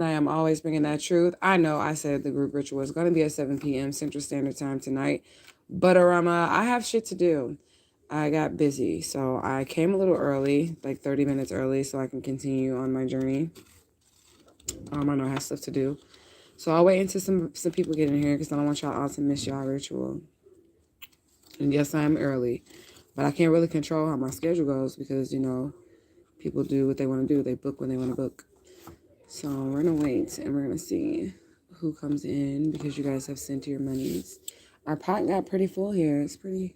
I am always bringing that truth. I know I said the group ritual is going to be at 7 p.m. Central Standard Time tonight, but I have shit to do. I got busy, so I came a little early, like 30 minutes early, so I can continue on my journey. I know I have stuff to do. So I'll wait until some people get in here because I don't want y'all all to miss y'all ritual. And yes, I am early, but I can't really control how my schedule goes because, people do what they want to do. They book when they want to book. So we're going to wait and we're going to see who comes in because you guys have sent your monies. Our pot got pretty full here. It's pretty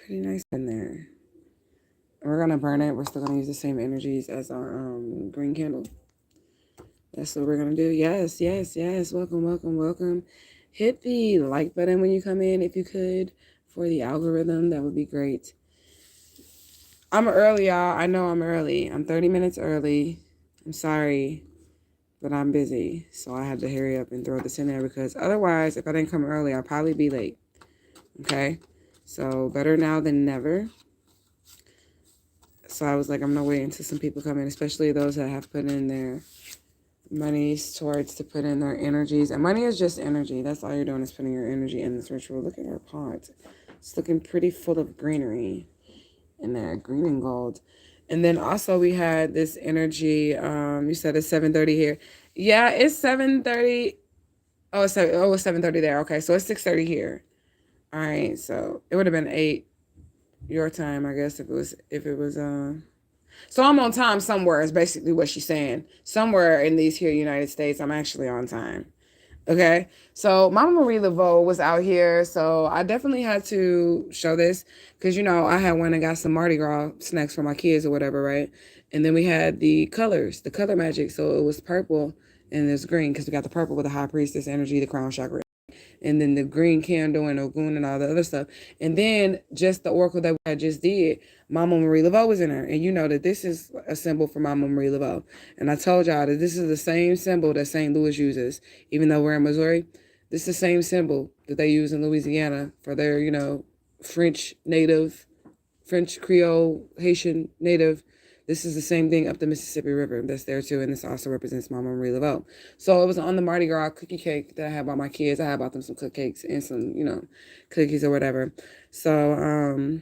nice in there. We're going to burn it. We're still going to use the same energies as our green candle. That's what we're going to do. Yes, yes, yes. Welcome, welcome, welcome. Hit the like button when you come in if you could for the algorithm. That would be great. I'm early, y'all. I know I'm early. I'm 30 minutes early. I'm sorry, but I'm busy. So I had to hurry up and throw this in there because otherwise, if I didn't come early, I'd probably be late. Okay? So better now than never. So I was like, I'm going to wait until some people come in, especially those that have put in their monies towards to put in their energies. And money is just energy. That's all you're doing is putting your energy in this ritual. Look at our pot. It's looking pretty full of greenery in there, green and gold. And then also we had this energy. You said it's 7:30 here. Yeah, it's 7:30. Oh, it's 7:30 there. Okay, so it's 6:30 here. All right, so it would have been 8 your time, I guess, if it was. So I'm on time somewhere is basically what she's saying. Somewhere in these here United States, I'm actually on time. Okay. So Mama Marie Laveau was out here. So I definitely had to show this because, I had went and got some Mardi Gras snacks for my kids or whatever, right? And then we had the colors, the color magic. So it was purple and there's green because we got the purple with the high priestess energy, the crown chakra, and then the green candle and Ogun and all the other stuff. And then just the oracle that I just did, Mama Marie Laveau was in her. And you know that this is a symbol for Mama Marie Laveau. And I told y'all that this is the same symbol that St. Louis uses, even though we're in Missouri. This is the same symbol that they use in Louisiana for their, French native, French Creole, Haitian native. This is the same thing up the Mississippi River that's there too, and this also represents Mama Marie Laveau. So it was on the Mardi Gras cookie cake that I had bought my kids. I had bought them some cupcakes and some, cookies or whatever. So,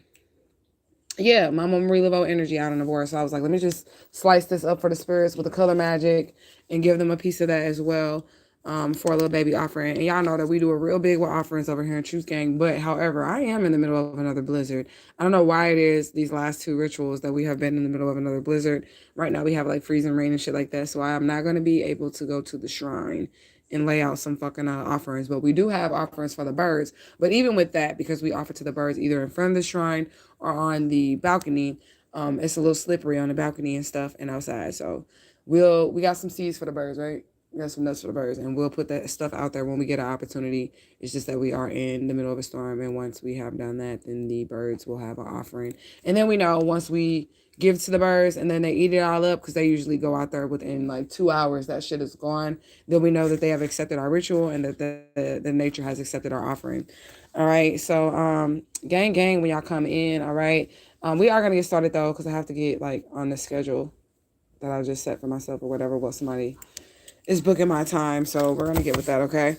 yeah, Mama Marie Laveau energy out on the board. So I was like, let me just slice this up for the spirits with the color magic and give them a piece of that as well. For a little baby offering. And y'all know that we do a real big with offerings over here in Truth Gang. But however, I am in the middle of another blizzard. I don't know why it is these last two rituals that we have been in the middle of another blizzard. Right now we have like freezing rain and shit like that. So I am not going to be able to go to the shrine and lay out some fucking offerings. But we do have offerings for the birds. But even with that, because we offer to the birds either in front of the shrine or on the balcony, it's a little slippery on the balcony and stuff and outside. So we got some seeds for the birds, right? We got some nuts for the birds, and we'll put that stuff out there when we get an opportunity. It's just that we are in the middle of a storm, and once we have done that, then the birds will have an offering. And then we know once we give to the birds and then they eat it all up because they usually go out there within like 2 hours, that shit is gone. Then we know that they have accepted our ritual and that the nature has accepted our offering. All right, so gang, when y'all come in, all right. We are gonna get started though because I have to get like on the schedule that I just set for myself or whatever. What somebody is booking my time, so we're gonna get with that, okay?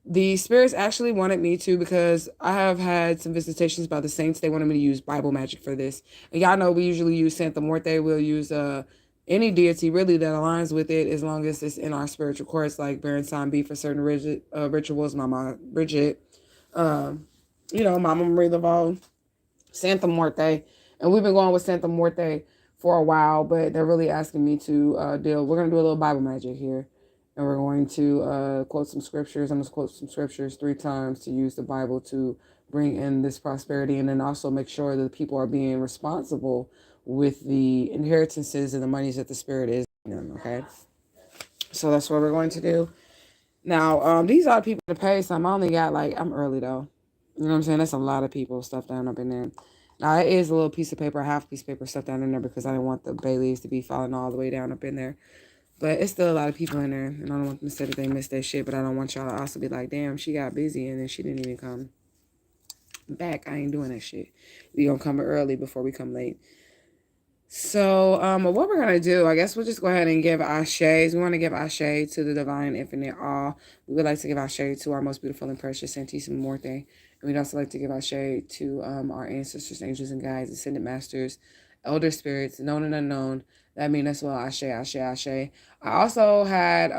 The spirits actually wanted me to because I have had some visitations by the saints. They wanted me to use Bible magic for this. And y'all know we usually use Santa Muerte. We'll use any deity really that aligns with it as long as it's in our spiritual course, like Baron Sambi for certain rituals, Mama Bridget, Mama Marie Laveau, Santa Muerte. And we've been going with Santa Muerte for a while, but they're really asking me to we're going to do a little Bible magic here. And we're going to quote some scriptures. I'm going to quote some scriptures 3 times to use the Bible to bring in this prosperity. And then also make sure that people are being responsible with the inheritances and the monies that the Spirit is giving them, okay? So that's what we're going to do. Now, these are people to pay some. I only got I'm early though. You know what I'm saying? That's a lot of people stuff down up in there. Now, it is a little piece of paper, half piece of paper stuff down in there because I didn't want the bay leaves to be falling all the way down up in there. But it's still a lot of people in there. And I don't want them to say that they missed their shit. But I don't want y'all to also be like, damn, she got busy and then she didn't even come back. I ain't doing that shit. We gonna come early before we come late. So, what we're gonna do, I guess we'll just go ahead and give ashes. We want to give ashe to the divine, infinite all. We would like to give ashe to our most beautiful and precious Santissima Morte, and we'd also like to give ashe to our ancestors, angels, and guides, ascended masters, elder spirits, known and unknown. That mean as well. Ashe, ashe, ashe. I also had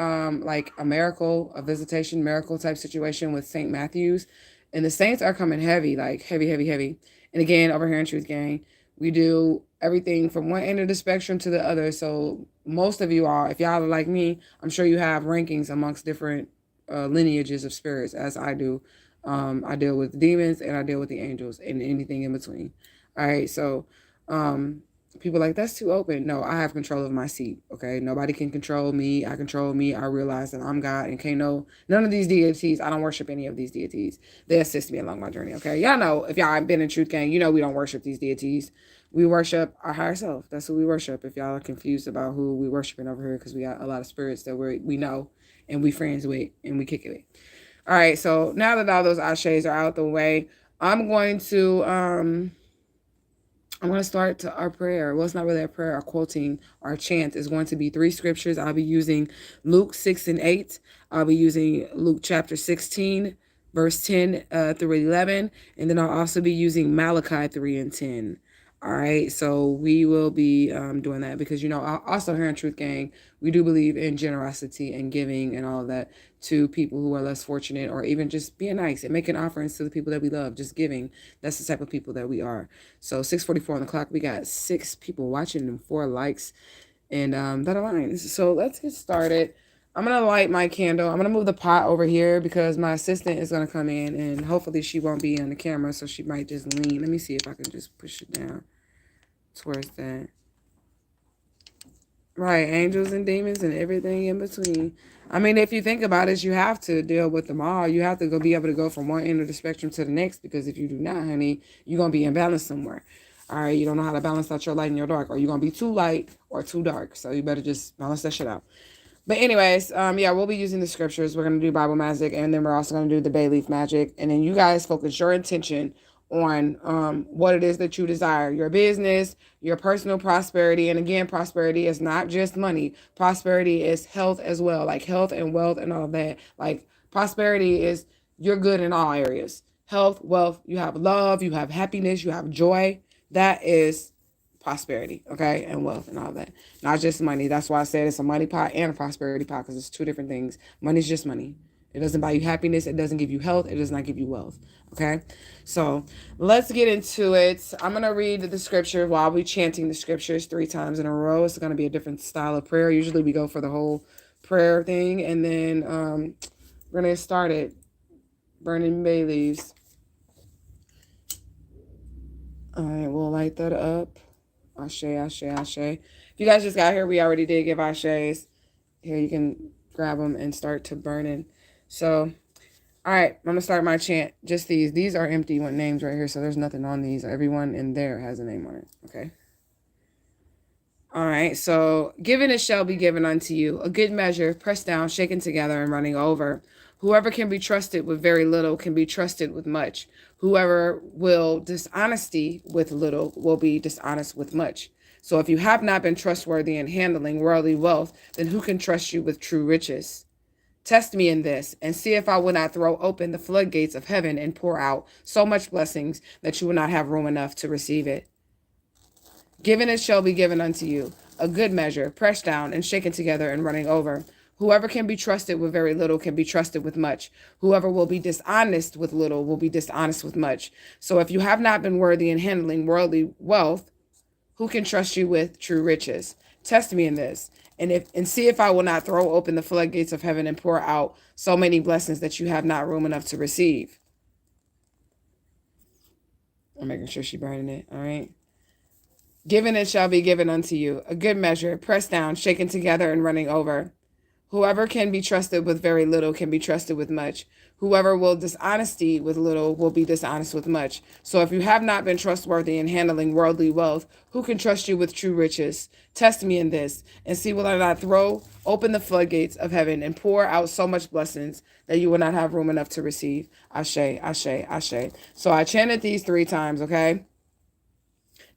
like a miracle, a visitation miracle type situation with Saint Matthew's, and the saints are coming heavy, like heavy, heavy, heavy. And again, over here in Truth Gang, we do everything from one end of the spectrum to the other. So most of you are, if y'all are like me, I'm sure you have rankings amongst different lineages of spirits, as I do. I deal with demons and I deal with the angels and anything in between. All right, so people like, that's too open. No, I have control of my seat. Okay, nobody can control me. I control me. I realize that I'm God and can't know none of these deities. I don't worship any of these deities. They assist me along my journey. Okay, y'all know, if y'all have been in Truth Gang, you know we don't worship these deities. We worship our higher self. That's who we worship. If y'all are confused about who we worshiping over here, because we got a lot of spirits that we know and we friends with and we kick it with. All right, so now that all those ashes are out the way, I'm going to start our prayer. Well, it's not really a prayer. Our quoting, our chant is going to be 3 scriptures. I'll be using Luke 6 and 8. I'll be using Luke chapter 16, verse 10 through 11. And then I'll also be using Malachi 3 and 10. All right, so we will be doing that because, you know, also here in Truth Gang, we do believe in generosity and giving and all of that to people who are less fortunate, or even just being nice and making offerings to the people that we love, just giving. That's the type of people that we are. So 6:44 on the clock, we got 6 people watching and 4 likes, and that aligns. So let's get started. I'm going to light my candle. I'm going to move the pot over here because my assistant is going to come in, and hopefully she won't be on the camera, so she might just lean. Let me see if I can just push it down towards that. Right, angels and demons and everything in between. I mean, if you think about it, you have to deal with them all. You have to be able to go from one end of the spectrum to the next, because if you do not, honey, you're going to be imbalanced somewhere. All right, you don't know how to balance out your light and your dark, or you're going to be too light or too dark. So you better just balance that shit out. But anyways, yeah, we'll be using the scriptures. We're going to do Bible magic, and then we're also going to do the bay leaf magic. And then you guys focus your intention on what it is that you desire, your business, your personal prosperity. And again, prosperity is not just money. Prosperity is health as well, like health and wealth and all that. Like prosperity is you're good in all areas. Health, wealth, you have love, you have happiness, you have joy. That is prosperity, okay, and wealth and all that. Not just money. That's why I said it's a money pot and a prosperity pot, because it's 2 different things. Money's just money. It doesn't buy you happiness. It doesn't give you health. It does not give you wealth. Okay? So let's get into it. I'm going to read the scripture while we're chanting the scriptures 3 times in a row. It's going to be a different style of prayer. Usually we go for the whole prayer thing. And then we're going to get started. Burning bay leaves. All right, we'll light that up. Ashe, ashe, ashe. If you guys just got here, we already did give ashes. Here, you can grab them and start to burning. So, all right, I'm going to start my chant. Just these. These are empty names right here, so there's nothing on these. Everyone in there has a name on it, okay? All right, so given it shall be given unto you, a good measure, pressed down, shaken together, and running over. Whoever can be trusted with very little can be trusted with much. Whoever will dishonesty with little will be dishonest with much. So if you have not been trustworthy in handling worldly wealth, then who can trust you with true riches? Test me in this, and see if I will not throw open the floodgates of heaven and pour out so much blessings that you will not have room enough to receive it. Given it shall be given unto you, a good measure, pressed down and shaken together and running over. Whoever can be trusted with very little can be trusted with much. Whoever will be dishonest with little will be dishonest with much. So if you have not been worthy in handling worldly wealth, who can trust you with true riches? Test me in this, and see if I will not throw open the floodgates of heaven and pour out so many blessings that you have not room enough to receive. I'm making sure she's burning it, all right? Given it shall be given unto you, a good measure, pressed down, shaken together, and running over. Whoever can be trusted with very little can be trusted with much. Whoever will dishonesty with little will be dishonest with much. So if you have not been trustworthy in handling worldly wealth, who can trust you with true riches? Test me in this, and see will I not throw open the floodgates of heaven and pour out so much blessings that you will not have room enough to receive. Ashe, ashe, ashe. So I chanted these 3 times, okay?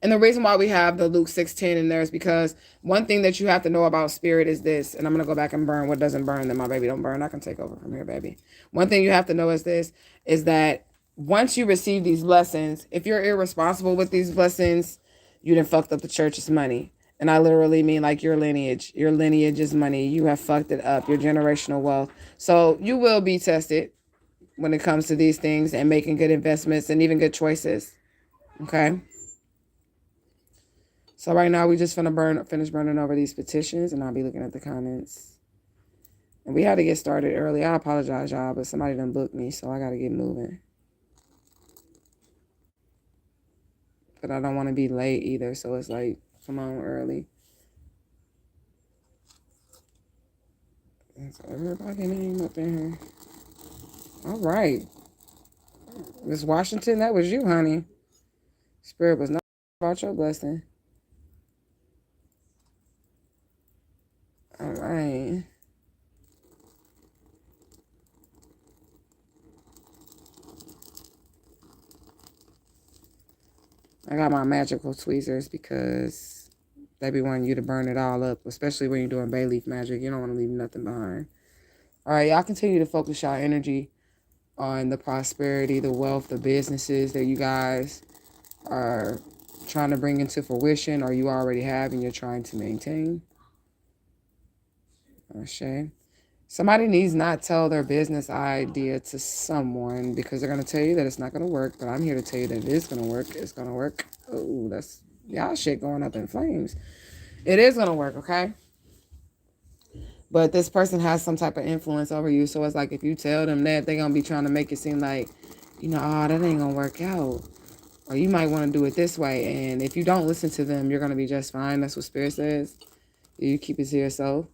And the reason why we have the Luke 6:10 in there is because one thing that you have to know about spirit is this, and I'm going to go back and burn what doesn't burn, then my baby don't burn. I can take over from here, baby. One thing you have to know is this, is that once you receive these blessings, if you're irresponsible with these blessings, you done fucked up the church's money. And I literally mean like your lineage. Your lineage is money. You have fucked it up, your generational wealth. So you will be tested when it comes to these things and making good investments and even good choices. Okay? So right now we just finish burning over these petitions, and I'll be looking at the comments. And we had to get started early. I apologize, y'all, but somebody done booked me, so I got to get moving. But I don't want to be late either, so it's like, come on early. That's everybody name up in here. All right. Miss Washington, that was you, honey. Spirit was not about your blessing. All right. I got my magical tweezers because they be wanting you to burn it all up, especially when you're doing bay leaf magic. You don't want to leave nothing behind. All right, y'all continue to focus y'all energy on the prosperity, the wealth, the businesses that you guys are trying to bring into fruition, or you already have and you're trying to maintain. Shame. Somebody needs not tell their business idea to someone because they're going to tell you that it's not going to work. But I'm here to tell you that it is going to work. It's going to work. Oh, that's y'all shit going up in flames. It is going to work, okay? But this person has some type of influence over you. So it's like if you tell them that, they're going to be trying to make it seem like, oh, that ain't going to work out. Or you might want to do it this way. And if you don't listen to them, you're going to be just fine. That's what Spirit says. You keep it to yourself.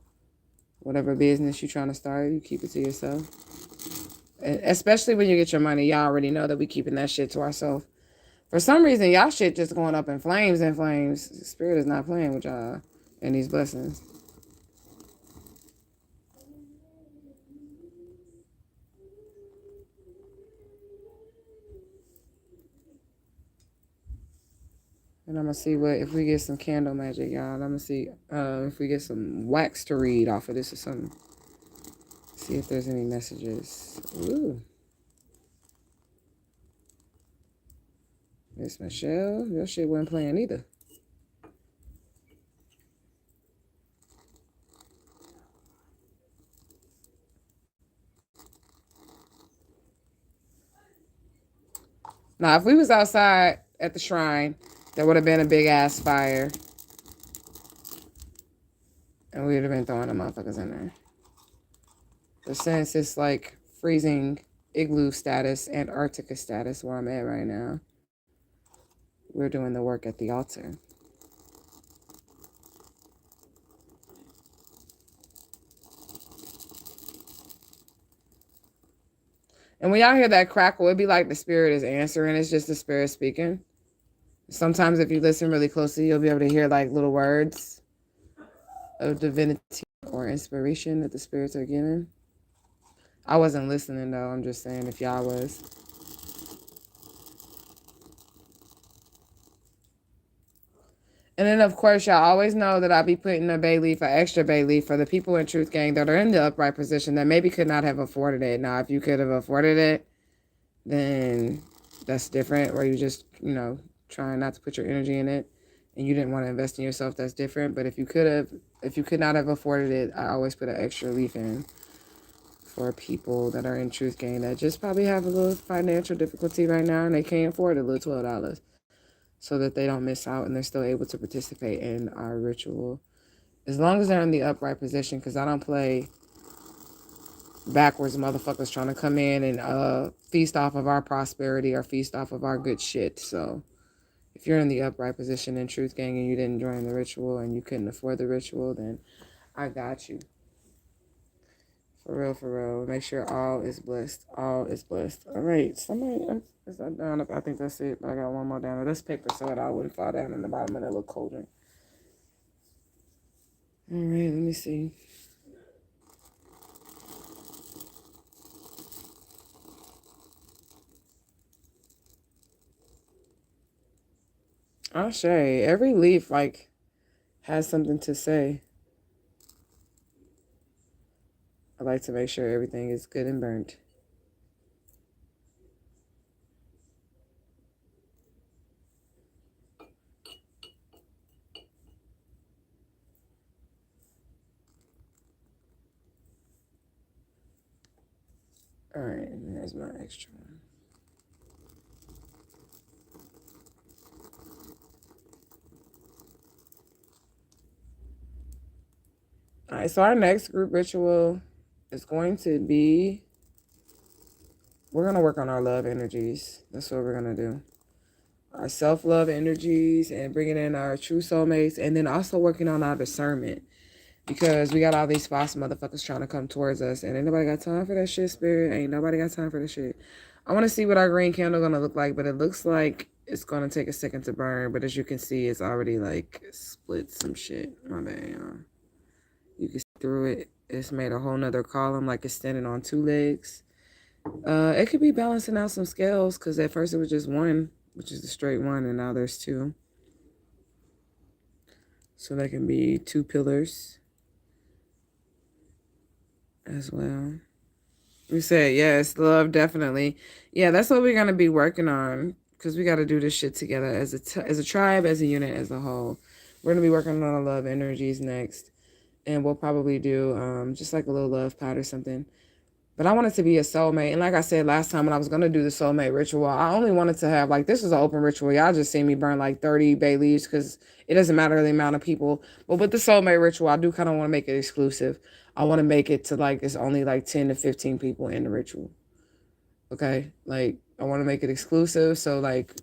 Whatever business you're trying to start, you keep it to yourself. And especially when you get your money, y'all already know that we keeping that shit to ourselves. For some reason, y'all shit just going up in flames and flames. Spirit is not playing with y'all and these blessings. And I'm going to see if we get some candle magic, y'all. I'm going to see if we get some wax to read off of this or something. See if there's any messages. Ooh. Miss Michelle, your shit wasn't playing either. Now, if we was outside at the shrine, there would have been a big ass fire. And we would have been throwing the motherfuckers in there. But since it's like freezing igloo status, Antarctica status where I'm at right now, we're doing the work at the altar. And when y'all hear that crackle, it'd be like the spirit is answering. It's just the spirit speaking. Sometimes if you listen really closely, you'll be able to hear like little words of divinity or inspiration that the spirits are giving. I wasn't listening though. I'm just saying if y'all was. And then, of course, y'all always know that I'll be putting a bay leaf, an extra bay leaf for the people in Truth Gang that are in the upright position that maybe could not have afforded it. Now, if you could have afforded it, then that's different. Or you just, trying not to put your energy in it and you didn't want to invest in yourself, that's different. But if you could not have afforded it, I always put an extra leaf in for people that are in Truth Gang that just probably have a little financial difficulty right now and they can't afford a little $12. So that they don't miss out and they're still able to participate in our ritual. As long as they're in the upright position, because I don't play backwards motherfuckers trying to come in and feast off of our prosperity or feast off of our good shit. So if you're in the upright position in Truth Gang and you didn't join the ritual and you couldn't afford the ritual, then I got you. For real, for real. Make sure all is blessed. All is blessed. All right. Somebody, is that down? I think that's it. But I got one more down there. This paper so that I wouldn't fall down in the bottom of that little cauldron. All right. Let me see. Ashe. Every leaf, like, has something to say. I like to make sure everything is good and burnt. All right, and there's my extra one. All right, so our next group ritual is going to be, we're going to work on our love energies. That's what we're going to do. Our self-love energies and bringing in our true soulmates, and then also working on our discernment, because we got all these false motherfuckers trying to come towards us, and ain't nobody got time for that shit, spirit. Ain't nobody got time for that shit. I want to see what our green candle going to look like, but it looks like it's going to take a second to burn, but as you can see, it's already like split some shit. My bad, y'all. You can see through it. It's made a whole nother column, like it's standing on two legs. It could be balancing out some scales, because at first it was just one, which is the straight one, and now there's two. So that can be two pillars as well. We said yes, love, definitely. Yeah, that's what we're gonna be working on, because we got to do this shit together as a tribe, as a unit, as a whole. We're gonna be working on our love energies next, and we'll probably do just like a little love pot or something. But I wanted to be a soulmate. And like I said last time when I was going to do the soulmate ritual, I only wanted to have, like, this is an open ritual. Y'all just see me burn like 30 bay leaves because it doesn't matter the amount of people. But with the soulmate ritual, I do kind of want to make it exclusive. I want to make it to, like, it's only like 10 to 15 people in the ritual. Okay? Like, I want to make it exclusive. So, like,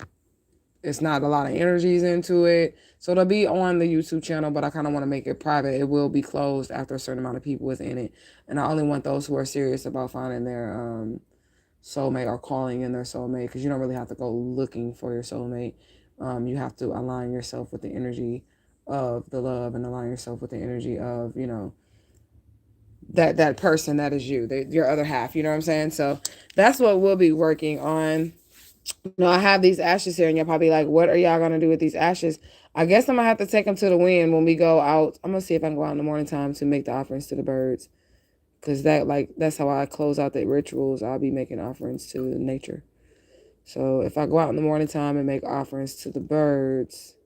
it's not a lot of energies into it. So it'll be on the YouTube channel, but I kind of want to make it private. It will be closed after a certain amount of people within it. And I only want those who are serious about finding their soulmate or calling in their soulmate, because you don't really have to go looking for your soulmate. You have to align yourself with the energy of the love and align yourself with the energy of, you know, that person that is you, your other half. You know what I'm saying? So that's what we'll be working on. You know, I have these ashes here, and you're probably like, what are y'all going to do with these ashes? I guess I'm going to have to take them to the wind when we go out. I'm going to see if I can go out in the morning time to make the offerings to the birds. Because that's how I close out the rituals. I'll be making offerings to nature. So if I go out in the morning time and make offerings to the birds,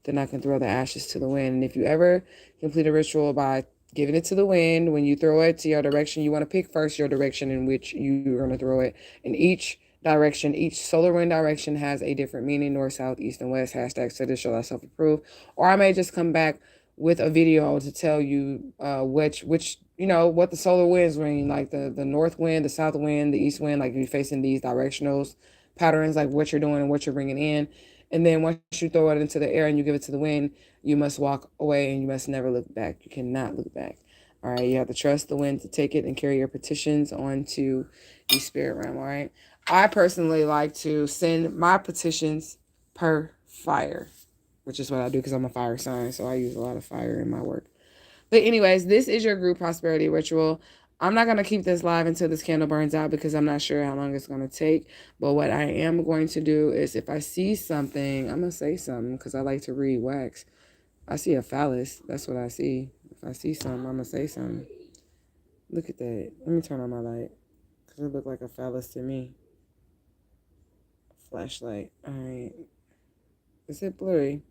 then I can throw the ashes to the wind. And if you ever complete a ritual by giving it to the wind, when you throw it to your direction, you want to pick first your direction in which you're going to throw it. And each direction, each solar wind direction has a different meaning: north, south, east, and west. Hashtag said this, show thyself approved. Or I may just come back with a video to tell you which you know, what the solar winds mean, like the north wind, the south wind, the east wind, like if you're facing these directionals patterns, like what you're doing and what you're bringing in. And then once you throw it into the air and you give it to the wind, you must walk away and you must never look back. You cannot look back. All right, you have to trust the wind to take it and carry your petitions onto the spirit realm. All right, I personally like to send my petitions per fire, which is what I do because I'm a fire sign, so I use a lot of fire in my work. But anyways, this is your group prosperity ritual. I'm not going to keep this live until this candle burns out because I'm not sure how long it's going to take. But what I am going to do is if I see something, I'm going to say something because I like to read wax. I see a phallus. That's what I see. If I see something, I'm going to say something. Look at that. Let me turn on my light because it looked like a phallus to me. Flashlight. All right. Is it blurry?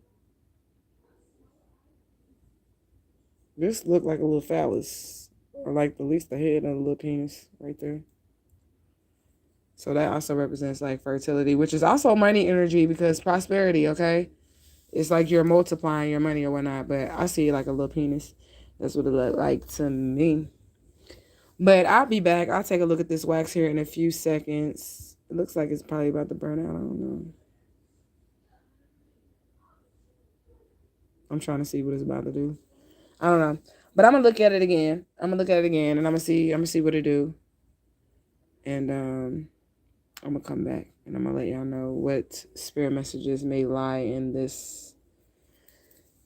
This looked like a little phallus, or like at least the head of a little penis right there. So that also represents like fertility, which is also money energy because prosperity, okay? It's like you're multiplying your money or whatnot, but I see it like a little penis. That's what it looked like to me. But I'll be back. I'll take a look at this wax here in a few seconds. It looks like it's probably about to burn out. I don't know. I'm trying to see what it's about to do. I don't know. But I'm gonna look at it again. And I'm gonna see what it do. And I'm gonna come back and I'm gonna let y'all know what spirit messages may lie in this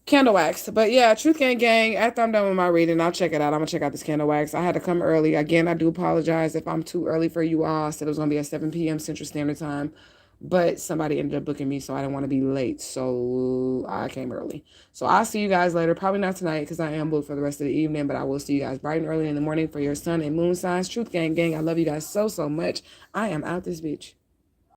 candle wax. But yeah, Truth Gang, after I'm done with my reading, I'll check it out. I'm gonna check out this candle wax. I had to come early. Again, I do apologize if I'm too early for you all. I said it was gonna be at 7 p.m. Central Standard Time. But somebody ended up booking me, so I didn't want to be late. So I came early. So I'll see you guys later. Probably not tonight because I am booked for the rest of the evening. But I will see you guys bright and early in the morning for your sun and moon signs. Truth gang gang. I love you guys so, so much. I am out this bitch.